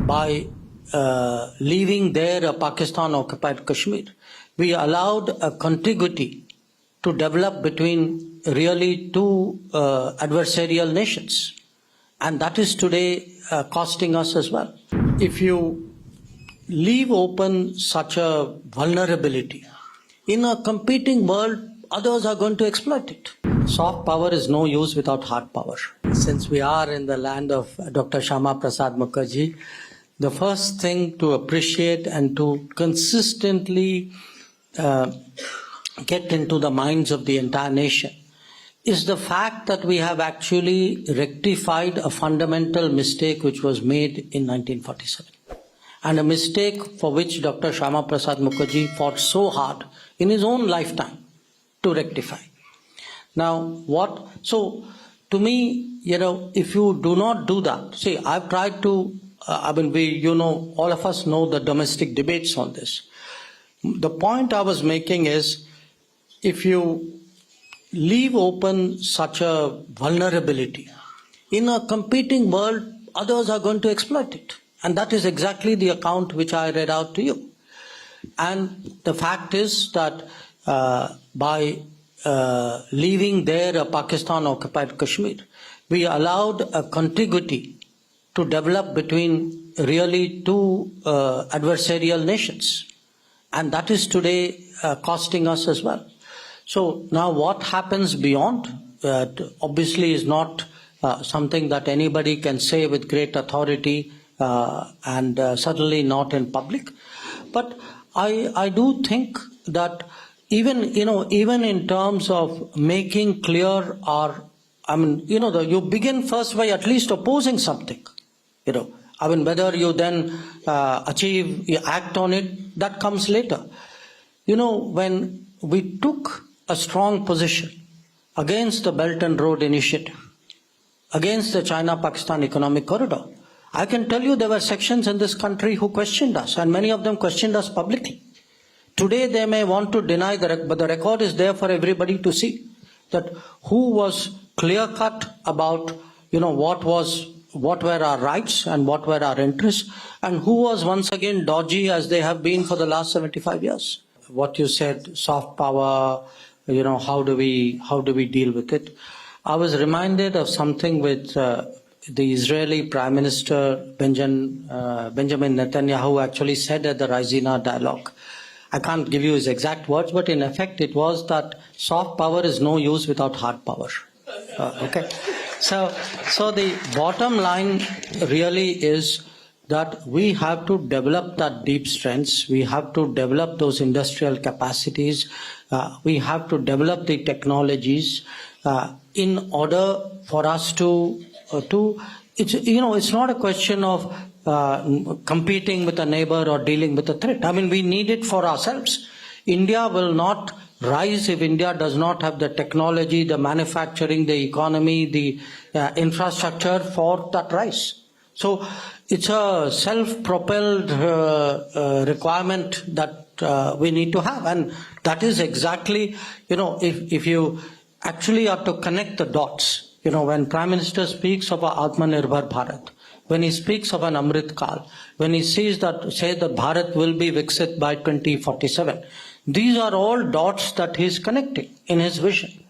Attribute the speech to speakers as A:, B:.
A: by leaving there a Pakistan Occupied Kashmir, we allowed a contiguity to develop between really two adversarial nations. And that is today costing us as well. If you leave open such a vulnerability, in a competing world, others are going to exploit it. Soft power is no use without hard power. Since we are in the land of Dr. Shyama Prasad Mukherjee, the first thing to appreciate and to consistently get into the minds of the entire nation is the fact that we have actually rectified a fundamental mistake which was made in 1947. And a mistake for which Dr. Shyama Prasad Mukherjee fought so hard in his own lifetime to rectify. Now, so to me, if you do not do that, see, I've tried to, all of us know the domestic debates on this. The point I was making is, if you leave open such a vulnerability, in a competing world, others are going to exploit it. And that is exactly the account which I read out to you. And the fact is that by leaving there a Pakistan Occupied Kashmir, we allowed a contiguity to develop between really two adversarial nations. And that is today costing us as well. So now what happens beyond obviously is not something that anybody can say with great authority and certainly not in public. But I do think that even in terms of making clear you begin first by at least opposing something. Whether you then you act on it, that comes later. When we took a strong position against the Belt and Road Initiative, against the China-Pakistan Economic Corridor, I can tell you there were sections in this country who questioned us, and many of them questioned us publicly. Today they may want to deny but the record is there for everybody to see that who was clear-cut about what were our rights and what were our interests, and who was once again dodgy as they have been for the last 75 years. What you said, soft power, how do we deal with it? I was reminded of something with the Israeli Prime Minister Benjamin Netanyahu actually said at the Raisina dialogue. I can't give you his exact words, but in effect it was that soft power is no use without hard power. Okay. So the bottom line really is that we have to develop that deep strengths. We have to develop those industrial capacities. We have to develop the technologies in order for us to it's not a question of competing with a neighbor or dealing with a threat. We need it for ourselves. India will not rise if India does not have the technology, the manufacturing, the economy, the infrastructure for that rise. So it's a self-propelled requirement that we need to have. And that is exactly, if you actually have to connect the dots, when Prime Minister speaks of a Atmanirbhar Bharat, when he speaks of an Amrit Kal, when he says that Bharat will be Viksit by 2047, these are all dots that he is connecting in his vision.